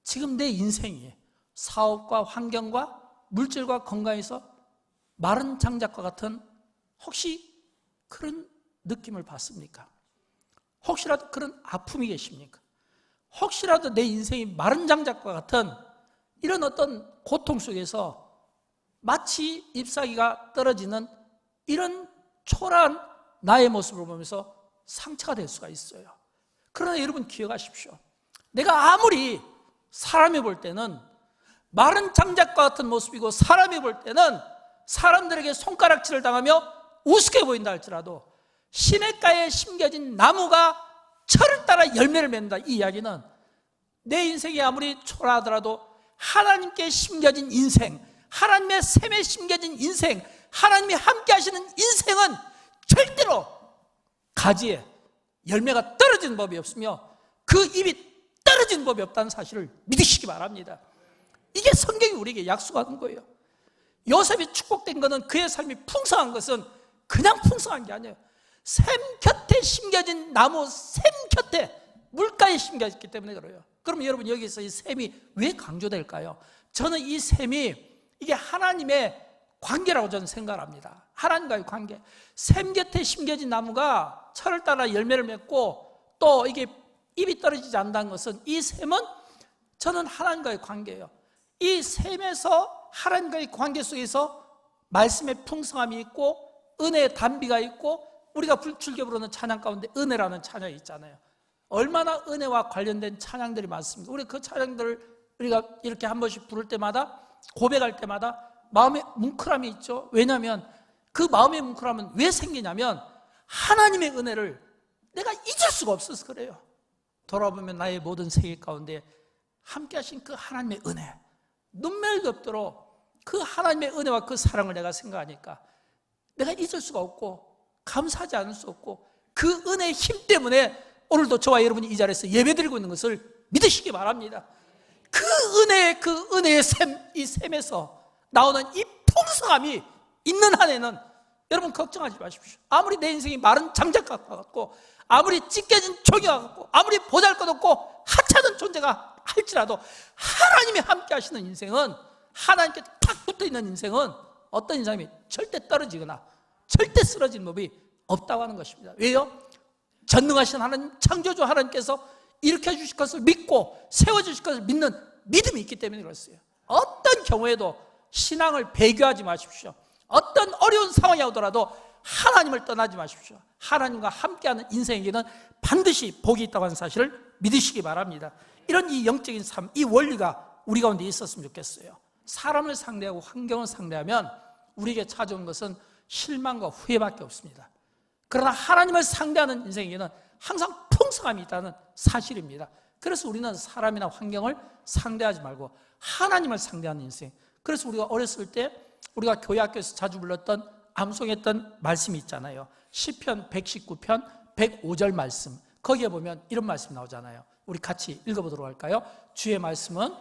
지금 내 인생이 사업과 환경과 물질과 건강에서 마른 장작과 같은 혹시 그런 느낌을 받습니까? 혹시라도 그런 아픔이 계십니까? 혹시라도 내 인생이 마른 장작과 같은 이런 어떤 고통 속에서 마치 잎사귀가 떨어지는 이런 초라한 나의 모습을 보면서 상처가 될 수가 있어요. 그러나 여러분 기억하십시오. 내가 아무리 사람이 볼 때는 마른 장작과 같은 모습이고 사람이 볼 때는 사람들에게 손가락질을 당하며 우습게 보인다 할지라도 시냇가에 심겨진 나무가 철을 따라 열매를 맺는다, 이 이야기는 내 인생이 아무리 초라하더라도 하나님께 심겨진 인생, 하나님의 샘에 심겨진 인생, 하나님이 함께 하시는 인생은 절대로 가지에 열매가 떨어지는 법이 없으며 그 잎이 떨어지는 법이 없다는 사실을 믿으시기 바랍니다. 이게 성경이 우리에게 약속하는 거예요. 요셉이 축복된 것은, 그의 삶이 풍성한 것은 그냥 풍성한 게 아니에요. 샘 곁에 심겨진 나무, 샘 곁에 물가에 심겨졌기 때문에 그래요. 그럼 여러분 여기서 이 샘이 왜 강조될까요? 저는 이 샘이 이게 하나님의 관계라고 저는 생각을 합니다. 하나님과의 관계. 샘 곁에 심겨진 나무가 철을 따라 열매를 맺고 또 이게 잎이 떨어지지 않는다는 것은, 이 샘은 저는 하나님과의 관계예요. 이 샘에서 하나님과의 관계 속에서 말씀의 풍성함이 있고 은혜의 단비가 있고, 우리가 즐겨 부르는 찬양 가운데 은혜라는 찬양이 있잖아요. 얼마나 은혜와 관련된 찬양들이 많습니다. 우리 그 찬양들을 우리가 이렇게 한 번씩 부를 때마다, 고백할 때마다 마음에 뭉클함이 있죠. 왜냐하면 그 마음의 뭉클함은 왜 생기냐면 하나님의 은혜를 내가 잊을 수가 없어서 그래요. 돌아보면 나의 모든 세계 가운데 함께 하신 그 하나님의 은혜, 눈물이 없도록 그 하나님의 은혜와 그 사랑을 내가 생각하니까 내가 잊을 수가 없고 감사하지 않을 수 없고, 그 은혜의 힘 때문에 오늘도 저와 여러분이 이 자리에서 예배드리고 있는 것을 믿으시기 바랍니다. 그 은혜의 샘, 이 샘에서 나오는 이 풍성함이 있는 한에는 여러분 걱정하지 마십시오. 아무리 내 인생이 마른 장작과 같고, 아무리 찢겨진 종이와 같고, 아무리 보잘것없고 하찮은 존재가 할지라도 하나님이 함께 하시는 인생은, 하나님께 탁 붙어있는 인생은 어떤 인생이 절대 떨어지거나 절대 쓰러지는 법이 없다고 하는 것입니다. 왜요? 전능하신 하나님, 창조주 하나님께서 일으켜 주실 것을 믿고 세워주실 것을 믿는 믿음이 있기 때문에 그렇어요. 어떤 경우에도 신앙을 배교하지 마십시오. 어떤 어려운 상황이 오더라도 하나님을 떠나지 마십시오. 하나님과 함께하는 인생에게는 반드시 복이 있다고 하는 사실을 믿으시기 바랍니다. 이런 이 영적인 삶, 이 원리가 우리 가운데 있었으면 좋겠어요. 사람을 상대하고 환경을 상대하면 우리에게 찾아온 것은 실망과 후회밖에 없습니다. 그러나 하나님을 상대하는 인생에는 항상 풍성함이 있다는 사실입니다. 그래서 우리는 사람이나 환경을 상대하지 말고 하나님을 상대하는 인생. 그래서 우리가 어렸을 때 우리가 교회 학교에서 자주 불렀던 암송했던 말씀이 있잖아요. 시편 119편 105절 말씀. 거기에 보면 이런 말씀이 나오잖아요. 우리 같이 읽어보도록 할까요? 주의 말씀은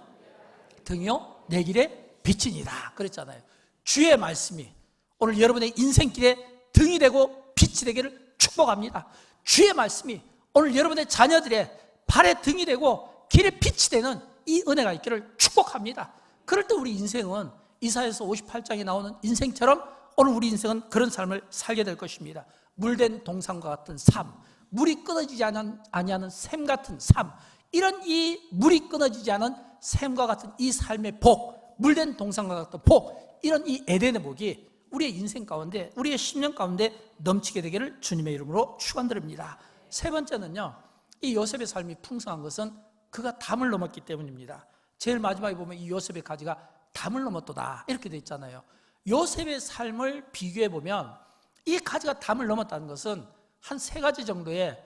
등이요 내 길에 빛이니라 그랬잖아요. 주의 말씀이 오늘 여러분의 인생길에 등이 되고 빛이 되기를 축복합니다. 주의 말씀이 오늘 여러분의 자녀들의 발에 등이 되고 길에 빛이 되는 이 은혜가 있기를 축복합니다. 그럴 때 우리 인생은 이사야서 58장에 나오는 인생처럼 오늘 우리 인생은 그런 삶을 살게 될 것입니다. 물된 동산과 같은 삶, 물이 끊어지지 아니하는 샘 같은 삶, 이런 이 물이 끊어지지 않은 샘과 같은 이 삶의 복, 물된 동산과 같은 복, 이런 이 에덴의 복이 우리의 인생 가운데, 우리의 10년 가운데 넘치게 되기를 주님의 이름으로 축원드립니다. 세 번째는요, 이 요셉의 삶이 풍성한 것은 그가 담을 넘었기 때문입니다. 제일 마지막에 보면 이 요셉의 가지가 담을 넘었도다 이렇게 돼 있잖아요. 요셉의 삶을 비교해 보면 이 가지가 담을 넘었다는 것은 한 세 가지 정도의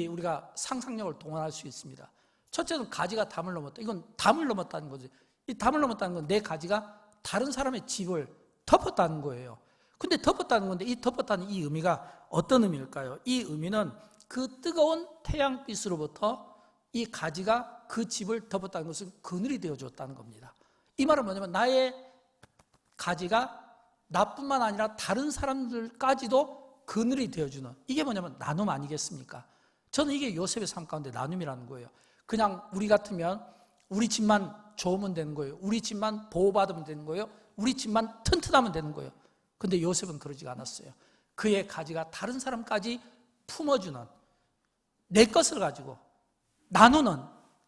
우리가 상상력을 동원할 수 있습니다. 첫째는 가지가 담을 넘었다. 이건 담을 넘었다는 거지. 이 담을 넘었다는 건 내 가지가 다른 사람의 집을 덮었다는 거예요. 근데 덮었다는 건데 이 덮었다는 이 의미가 어떤 의미일까요? 이 의미는 그 뜨거운 태양빛으로부터 이 가지가 그 집을 덮었다는 것은 그늘이 되어줬다는 겁니다. 이 말은 뭐냐면 나의 가지가 나뿐만 아니라 다른 사람들까지도 그늘이 되어주는, 이게 뭐냐면 나눔 아니겠습니까? 저는 이게 요셉의 삶 가운데 나눔이라는 거예요. 그냥 우리 같으면 우리 집만 좋으면 되는 거예요. 우리 집만 보호받으면 되는 거예요. 우리 집만 튼튼하면 되는 거예요. 근데 요셉은 그러지가 않았어요. 그의 가지가 다른 사람까지 품어주는, 내 것을 가지고 나누는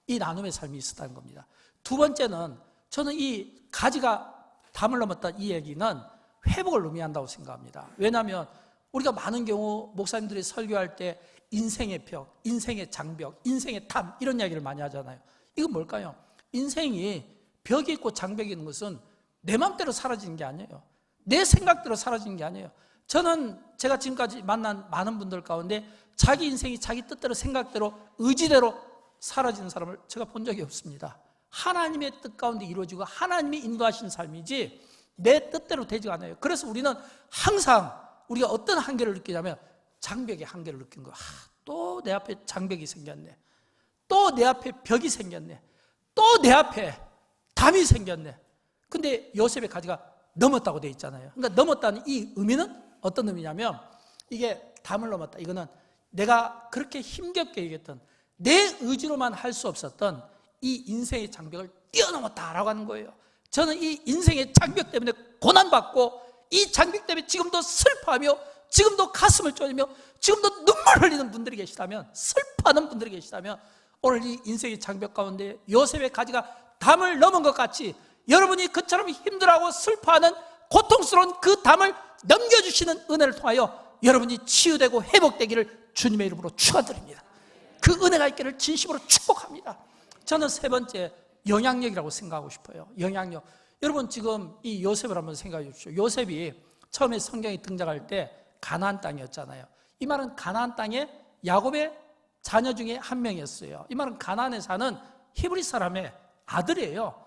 이 나눔의 삶이 있었다는 겁니다. 두 번째는 저는 이 가지가 담을 넘었다 이 얘기는 회복을 의미한다고 생각합니다. 왜냐하면 우리가 많은 경우 목사님들이 설교할 때 인생의 벽, 인생의 장벽, 인생의 담 이런 이야기를 많이 하잖아요. 이건 뭘까요? 인생이 벽이 있고 장벽이 있는 것은 내 마음대로 사라지는 게 아니에요. 내 생각대로 사라지는 게 아니에요. 저는 제가 지금까지 만난 많은 분들 가운데 자기 인생이 자기 뜻대로 생각대로 의지대로 사라지는 사람을 제가 본 적이 없습니다. 하나님의 뜻 가운데 이루어지고 하나님이 인도하시는 삶이지 내 뜻대로 되지 않아요. 그래서 우리는 항상 우리가 어떤 한계를 느끼냐면 장벽의 한계를 느낀 거예요. 또 내 앞에 장벽이 생겼네. 또 내 앞에 벽이 생겼네. 또 내 앞에 담이 생겼네. 근데 요셉의 가지가 넘었다고 되어 있잖아요. 그러니까 넘었다는 이 의미는 어떤 의미냐면 이게 담을 넘었다. 이거는 내가 그렇게 힘겹게 얘기했던 내 의지로만 할 수 없었던 이 인생의 장벽을 뛰어넘었다라고 하는 거예요. 저는 이 인생의 장벽 때문에 고난받고 이 장벽 때문에 지금도 슬퍼하며 지금도 가슴을 쫄리며 지금도 눈물 흘리는 분들이 계시다면, 슬퍼하는 분들이 계시다면 오늘 이 인생의 장벽 가운데 요셉의 가지가 담을 넘은 것 같이 여러분이 그처럼 힘들어하고 슬퍼하는 고통스러운 그 담을 넘겨주시는 은혜를 통하여 여러분이 치유되고 회복되기를 주님의 이름으로 축원드립니다. 그 은혜가 있기를 진심으로 축복합니다. 저는 세 번째 영향력이라고 생각하고 싶어요. 영향력. 여러분 지금 이 요셉을 한번 생각해 주십시오. 요셉이 처음에 성경에 등장할 때 가나안 땅이었잖아요. 이 말은 가나안 땅에 야곱의 자녀 중에 한 명이었어요. 이 말은 가나안에 사는 히브리 사람의 아들이에요.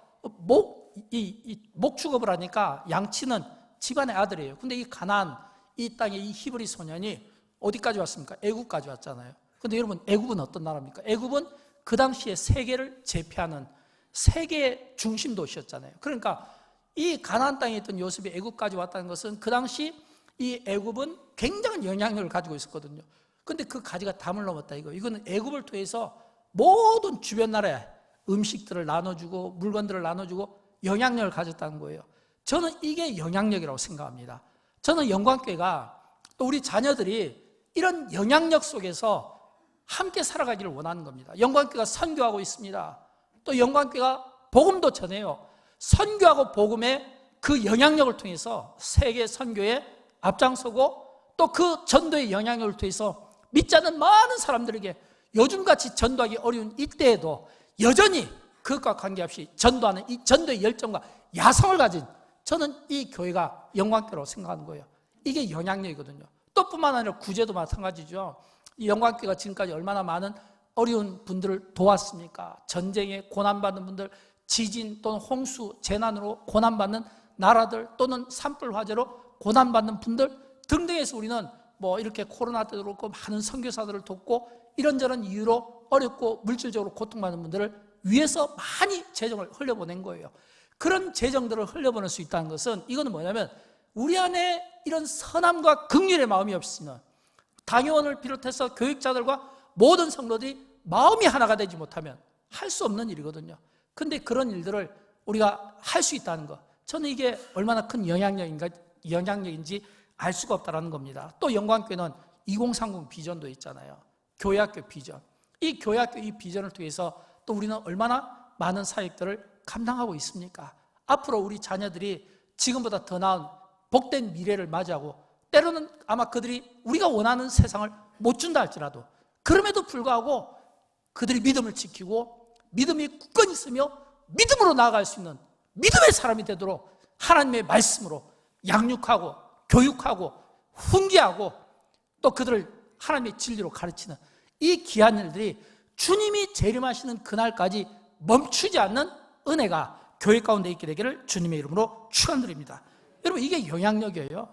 목축업을 하니까 양치는 집안의 아들이에요. 근데 이 가나안 이 땅에 이 히브리 소년이 어디까지 왔습니까? 애굽까지 왔잖아요. 근데 여러분 애굽은 어떤 나라입니까? 애굽은 그 당시에 세계를 제패하는 세계 중심 도시였잖아요. 그러니까 이 가나안 땅에 있던 요셉이 애굽까지 왔다는 것은 그 당시 이 애굽은 굉장한 영향력을 가지고 있었거든요. 근데 그 가지가 담을 넘었다 이거. 이거는 애굽을 통해서 모든 주변 나라에 음식들을 나눠주고 물건들을 나눠주고 영향력을 가졌다는 거예요. 저는 이게 영향력이라고 생각합니다. 저는 영광교회가 또 우리 자녀들이 이런 영향력 속에서 함께 살아가기를 원하는 겁니다. 영광교회가 선교하고 있습니다. 또 영광교회가 복음도 전해요. 선교하고 복음의 그 영향력을 통해서 세계 선교에 앞장서고 또 그 전도의 영향력을 통해서 믿지 않는 많은 사람들에게 요즘같이 전도하기 어려운 이때에도 여전히 그것과 관계없이 전도하는 이 전도의 열정과 야성을 가진 저는 이 교회가 영광교회라고 생각하는 거예요. 이게 영향력이거든요. 또 뿐만 아니라 구제도 마찬가지죠. 이 영광교회가 지금까지 얼마나 많은 어려운 분들을 도왔습니까? 전쟁에 고난받는 분들, 지진 또는 홍수, 재난으로 고난받는 나라들 또는 산불 화재로 고난받는 분들 등등에서 우리는 뭐 이렇게 코로나 때도 그렇고 많은 선교사들을 돕고 이런저런 이유로 어렵고 물질적으로 고통받는 분들을 위해서 많이 재정을 흘려보낸 거예요. 그런 재정들을 흘려보낼 수 있다는 것은 이거는 뭐냐면 우리 안에 이런 선함과 긍휼의 마음이 없으면 당회원을 비롯해서 교육자들과 모든 성도들이 마음이 하나가 되지 못하면 할 수 없는 일이거든요. 근데 그런 일들을 우리가 할 수 있다는 것, 저는 이게 얼마나 큰 영향력인지 알 수가 없다는 겁니다. 또 영광교회는 2030 비전도 있잖아요. 교회학교 비전. 이 교회학교 이 비전을 통해서 또 우리는 얼마나 많은 사역들을 감당하고 있습니까? 앞으로 우리 자녀들이 지금보다 더 나은 복된 미래를 맞이하고 때로는 아마 그들이 우리가 원하는 세상을 못 준다 할지라도 그럼에도 불구하고 그들이 믿음을 지키고 믿음이 굳건히 있으며 믿음으로 나아갈 수 있는 믿음의 사람이 되도록 하나님의 말씀으로 양육하고 교육하고 훈계하고 또 그들을 하나님의 진리로 가르치는 이 귀한 일들이 주님이 재림하시는 그날까지 멈추지 않는 은혜가 교회 가운데 있게 되기를 주님의 이름으로 축원드립니다. 여러분, 이게 영향력이에요.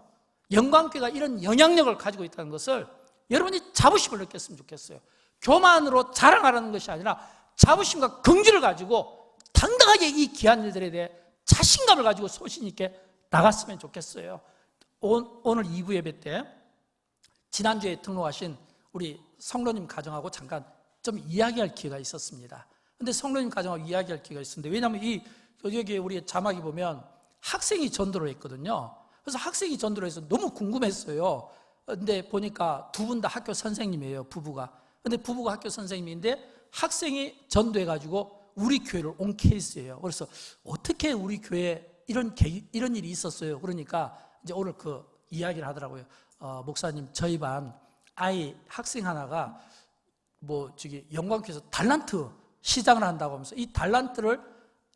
영광교회가 이런 영향력을 가지고 있다는 것을 여러분이 자부심을 느꼈으면 좋겠어요. 교만으로 자랑하라는 것이 아니라 자부심과 긍지를 가지고 당당하게 이 귀한 일들에 대해 자신감을 가지고 소신 있게 나갔으면 좋겠어요. 오늘 2부 예배 때 지난주에 등록하신 우리 성로님 가정하고 잠깐 좀 이야기할 기회가 있었습니다. 근데 성로님 가정하고 이야기할 기회가 있었는데, 왜냐하면 여기 우리 자막이 보면 학생이 전도를 했거든요. 그래서 학생이 전도를 해서 너무 궁금했어요. 근데 보니까 두 분 다 학교 선생님이에요, 부부가. 근데 부부가 학교 선생님인데 학생이 전도해가지고 우리 교회를 온 케이스예요. 그래서 어떻게 우리 교회에 이런 일이 있었어요. 그러니까 이제 오늘 그 이야기를 하더라고요. 목사님, 저희 반 학생 하나가 영광교회에서 달란트 시장을 한다고 하면서 이 달란트를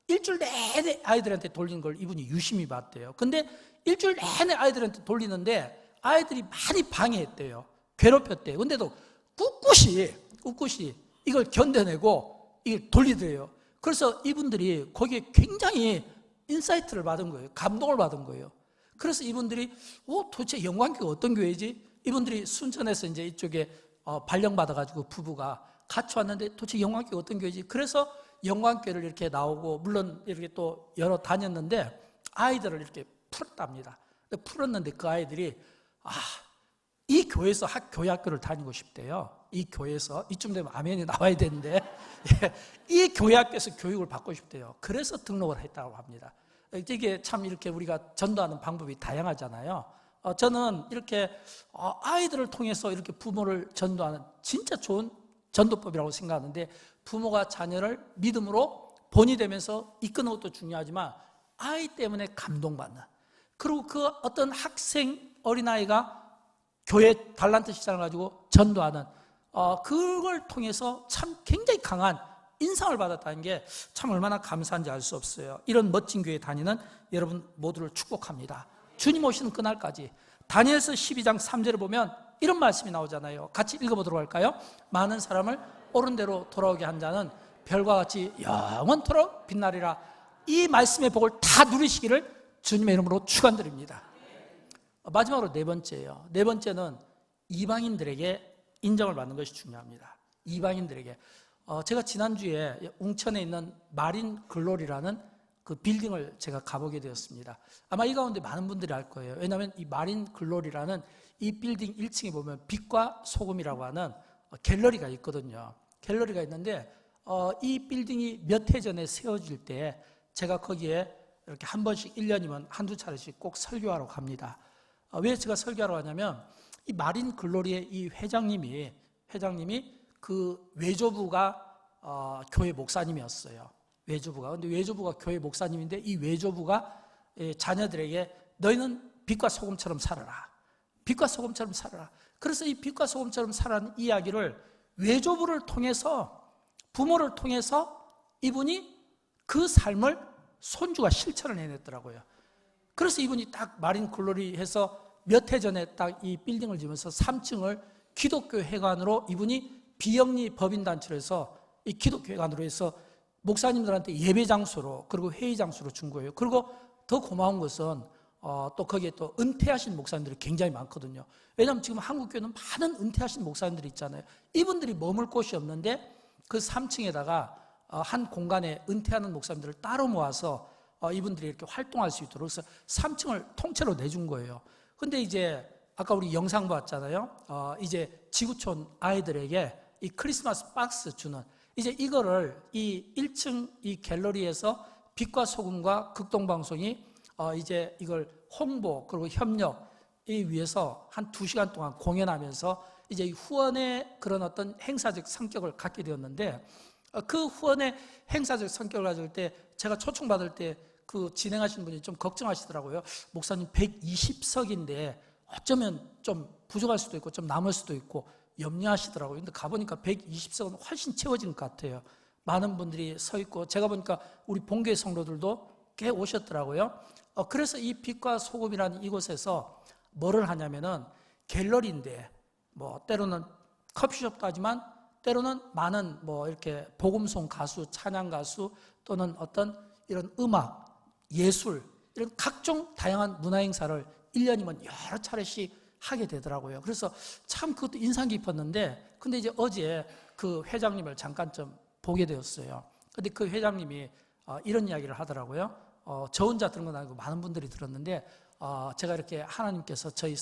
일주일 내내 아이들한테 돌리는 걸 이분이 유심히 봤대요. 근데 일주일 내내 아이들한테 돌리는데 아이들이 많이 방해했대요. 괴롭혔대요. 근데도 꿋꿋이 이걸 견뎌내고 이걸 돌리더래요. 그래서 이분들이 거기에 굉장히 인사이트를 받은 거예요. 감동을 받은 거예요. 그래서 이분들이 도대체 영광교회가 어떤 교회지? 이분들이 순천에서 이제 이쪽에 발령받아가지고 부부가 같이 왔는데 도대체 영광교회가 어떤 교회지? 그래서 영광교회를 이렇게 나오고 물론 이렇게 또 여러 다녔는데 아이들을 이렇게 풀었답니다. 풀었는데 그 아이들이 이 교회에서 교회학교를 다니고 싶대요. 이 교회에서 이쯤 되면 아멘이 나와야 되는데 이 교회학교에서 교육을 받고 싶대요. 그래서 등록을 했다고 합니다. 이게 참 이렇게 우리가 전도하는 방법이 다양하잖아요. 저는 이렇게 아이들을 통해서 이렇게 부모를 전도하는 진짜 좋은 전도법이라고 생각하는데, 부모가 자녀를 믿음으로 본이 되면서 이끄는 것도 중요하지만 아이 때문에 감동받는, 그리고 그 어떤 학생 어린아이가 교회 달란트 시장을 가지고 전도하는 그걸 통해서 참 굉장히 강한 인상을 받았다는 게 참 얼마나 감사한지 알 수 없어요. 이런 멋진 교회 다니는 여러분 모두를 축복합니다. 주님 오시는 그날까지. 다니엘서 12장 3절을 보면 이런 말씀이 나오잖아요. 같이 읽어보도록 할까요? 많은 사람을 옳은 대로 돌아오게 한 자는 별과 같이 영원토록 빛나리라. 이 말씀의 복을 다 누리시기를 주님의 이름으로 축원드립니다. 마지막으로 네 번째예요. 네 번째는 이방인들에게 인정을 받는 것이 중요합니다. 이방인들에게. 제가 지난주에 웅천에 있는 마린 글로리라는 그 빌딩을 제가 가보게 되었습니다. 아마 이 가운데 많은 분들이 알 거예요. 왜냐하면 이 마린 글로리라는 이 빌딩 1층에 보면 빛과 소금이라고 하는 갤러리가 있거든요. 갤러리가 있는데 이 빌딩이 몇 해 전에 세워질 때 제가 거기에 이렇게 한 번씩 1년이면 한두 차례씩 꼭 설교하러 갑니다. 왜 제가 설교하러 가냐면 이 마린 글로리의 이 회장님이 그 외조부가 교회 목사님이었어요. 외조부가. 근데 외조부가 교회 목사님인데 이 외조부가 자녀들에게 너희는 빛과 소금처럼 살아라. 빛과 소금처럼 살아라. 그래서 이 빛과 소금처럼 살아라는 이야기를 외조부를 통해서, 부모를 통해서 이분이 그 삶을 손주가 실천을 해냈더라고요. 그래서 이분이 딱 마린 글로리 해서 몇 해 전에 딱 이 빌딩을 지면서 3층을 기독교 회관으로 이분이 비영리 법인단체로 해서 이 기독교 회관으로 해서 목사님들한테 예배 장소로 그리고 회의 장소로 준 거예요. 그리고 더 고마운 것은 또 거기에 또 은퇴하신 목사님들이 굉장히 많거든요. 왜냐하면 지금 한국교회는 많은 은퇴하신 목사님들이 있잖아요. 이분들이 머물 곳이 없는데 그 3층에다가 한 공간에 은퇴하는 목사님들을 따로 모아서 이분들이 이렇게 활동할 수 있도록 그래서 3층을 통째로 내준 거예요. 근데 이제 아까 우리 영상 봤잖아요. 이제 지구촌 아이들에게 이 크리스마스 박스 주는 이제 이거를 이 1층 이 갤러리에서 빛과 소금과 극동방송이 이제 이걸 홍보 그리고 협력에 위해서 한 2시간 동안 공연하면서 이제 후원의 그런 어떤 행사적 성격을 갖게 되었는데 그 후원의 행사적 성격을 가질 때 제가 초청받을 때 그 진행하시는 분이 좀 걱정하시더라고요. 목사님 120석인데 어쩌면 좀 부족할 수도 있고 좀 남을 수도 있고 염려하시더라고요. 근데 가보니까 120석은 훨씬 채워진 것 같아요. 많은 분들이 서 있고 제가 보니까 우리 본교회 성도들도 꽤 오셨더라고요. 그래서 이 빛과 소금이라는 이곳에서 뭐를 하냐면은 갤러리인데 뭐 때로는 커피숍도 하지만 때로는 많은 뭐 이렇게 복음송 가수, 찬양 가수 또는 어떤 이런 음악, 예술 이런 각종 다양한 문화 행사를 1년이면 여러 차례씩 하게 되더라고요. 그래서 참 그것도 인상 깊었는데 근데 이제 어제 그 회장님을 잠깐 좀 보게 되었어요. 근데 그 회장님이 이런 이야기를 하더라고요. 저 혼자 들은 건 아니고 많은 분들이 들었는데 제가 이렇게 하나님께서 저희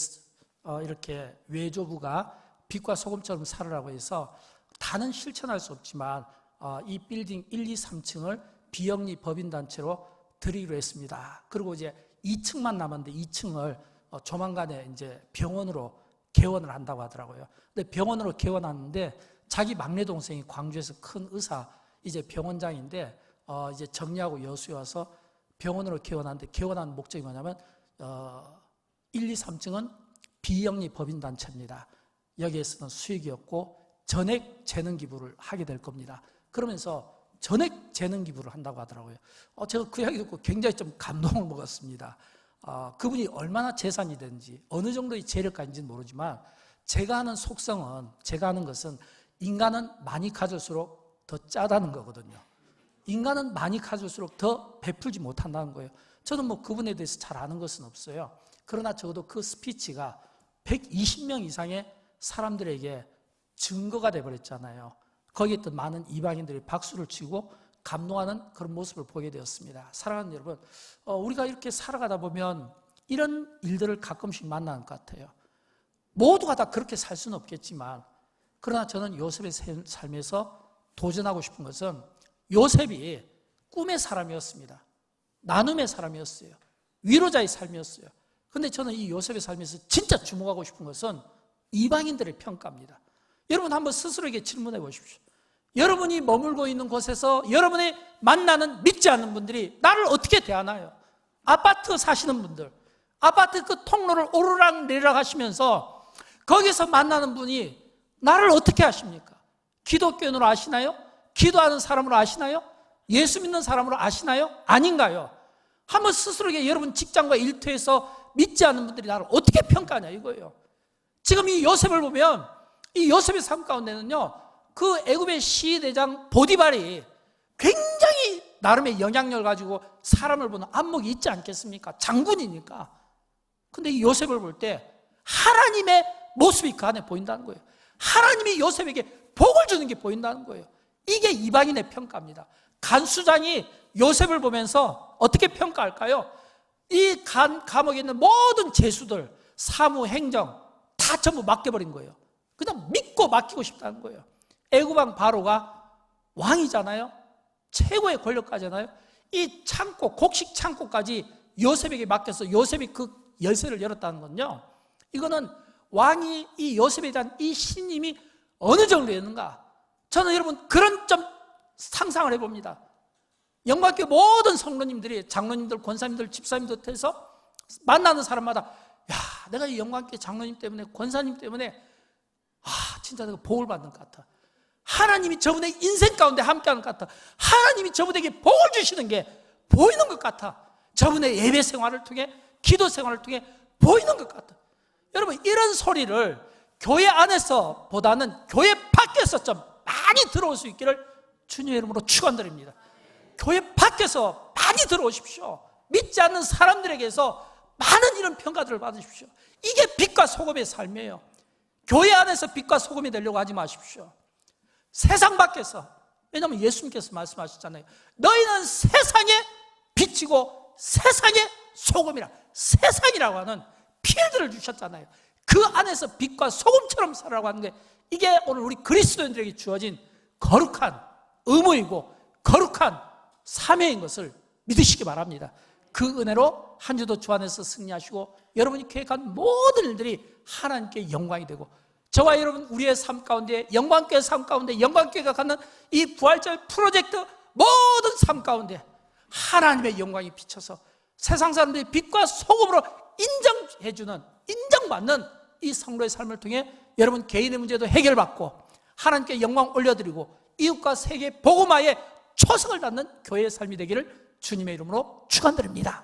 이렇게 외조부가 빛과 소금처럼 살으라고 해서 다는 실천할 수 없지만 이 빌딩 1, 2, 3층을 비영리 법인단체로 드리기로 했습니다. 그리고 이제 2층만 남았는데 2층을 조만간에 이제 병원으로 개원을 한다고 하더라고요. 근데 병원으로 개원하는데 자기 막내 동생이 광주에서 큰 의사 이제 병원장인데 이제 정리하고 여수에 와서 병원으로 개원하는데 개원하는 목적이 뭐냐면 1, 2, 3층은 비영리 법인단체입니다. 여기에서는 수익이 없고 전액 재능 기부를 하게 될 겁니다. 그러면서 전액 재능 기부를 한다고 하더라고요. 제가 그 이야기 듣고 굉장히 좀 감동을 먹었습니다. 그분이 얼마나 재산이 되는지 어느 정도의 재력가인지는 모르지만 제가 아는 속성은 제가 아는 것은 인간은 많이 가질수록 더 짜다는 거거든요. 인간은 많이 가질수록 더 베풀지 못한다는 거예요. 저는 뭐 그분에 대해서 잘 아는 것은 없어요. 그러나 적어도 그 스피치가 120명 이상의 사람들에게 증거가 돼버렸잖아요. 거기에 있던 많은 이방인들이 박수를 치고 감동하는 그런 모습을 보게 되었습니다. 사랑하는 여러분, 우리가 이렇게 살아가다 보면 이런 일들을 가끔씩 만나는 것 같아요. 모두가 다 그렇게 살 수는 없겠지만 그러나 저는 요셉의 삶에서 도전하고 싶은 것은 요셉이 꿈의 사람이었습니다. 나눔의 사람이었어요. 위로자의 삶이었어요. 그런데 저는 이 요셉의 삶에서 진짜 주목하고 싶은 것은 이방인들의 평가입니다. 여러분 한번 스스로에게 질문해 보십시오. 여러분이 머물고 있는 곳에서 여러분이 만나는 믿지 않는 분들이 나를 어떻게 대하나요? 아파트 사시는 분들, 아파트 그 통로를 오르락 내리락 하시면서 거기서 만나는 분이 나를 어떻게 아십니까? 기독교인으로 아시나요? 기도하는 사람으로 아시나요? 예수 믿는 사람으로 아시나요? 아닌가요? 한번 스스로에게 여러분 직장과 일터에서 믿지 않는 분들이 나를 어떻게 평가하냐 이거예요. 지금 이 요셉을 보면 이 요셉의 삶 가운데는요, 그 애굽의 시대장 보디발이 굉장히 나름의 영향력을 가지고 사람을 보는 안목이 있지 않겠습니까? 장군이니까. 근데 이 요셉을 볼 때 하나님의 모습이 그 안에 보인다는 거예요. 하나님이 요셉에게 복을 주는 게 보인다는 거예요. 이게 이방인의 평가입니다. 간수장이 요셉을 보면서 어떻게 평가할까요? 이 감옥에 있는 모든 죄수들, 사무, 행정 다 전부 맡겨버린 거예요. 그냥 믿고 맡기고 싶다는 거예요. 애굽왕 바로가 왕이잖아요. 최고의 권력가잖아요. 이 창고, 곡식 창고까지 요셉에게 맡겨서 요셉이 그 열쇠를 열었다는 건요, 이거는 왕이 이 요셉에 대한 이 신임이 어느 정도였는가. 저는 여러분 그런 좀 상상을 해봅니다. 영광교회 모든 성도님들이, 장로님들, 권사님들, 집사님들 해서 만나는 사람마다 야, 내가 이 영광교회 장로님 때문에, 권사님 때문에 진짜 내가 복을 받는 것 같아. 하나님이 저분의 인생 가운데 함께하는 것 같아. 하나님이 저분에게 복을 주시는 게 보이는 것 같아. 저분의 예배 생활을 통해, 기도 생활을 통해 보이는 것 같아. 여러분, 이런 소리를 교회 안에서 보다는 교회 밖에서 좀 많이 들어올 수 있기를 주님의 이름으로 축원드립니다. 교회 밖에서 많이 들어오십시오. 믿지 않는 사람들에게서 많은 이런 평가들을 받으십시오. 이게 빛과 소금의 삶이에요. 교회 안에서 빛과 소금이 되려고 하지 마십시오. 세상 밖에서, 왜냐하면 예수님께서 말씀하셨잖아요. 너희는 세상의 빛이고 세상의 소금이라. 세상이라고 하는 필드를 주셨잖아요. 그 안에서 빛과 소금처럼 살아라고 하는데, 이게 오늘 우리 그리스도인들에게 주어진 거룩한 의무이고 거룩한 사명인 것을 믿으시기 바랍니다. 그 은혜로 한 주도 주 안에서 승리하시고 여러분이 계획한 모든 일들이 하나님께 영광이 되고, 저와 여러분 우리의 삶 가운데, 영광교회 삶 가운데, 영광교회가 갖는 이 부활절 프로젝트 모든 삶 가운데 하나님의 영광이 비쳐서 세상 사람들이 빛과 소금으로 인정해주는, 인정받는 이 성도의 삶을 통해 여러분 개인의 문제도 해결받고 하나님께 영광 올려드리고 이웃과 세계 복음화에 초석을 닫는 교회의 삶이 되기를 주님의 이름으로 축원드립니다.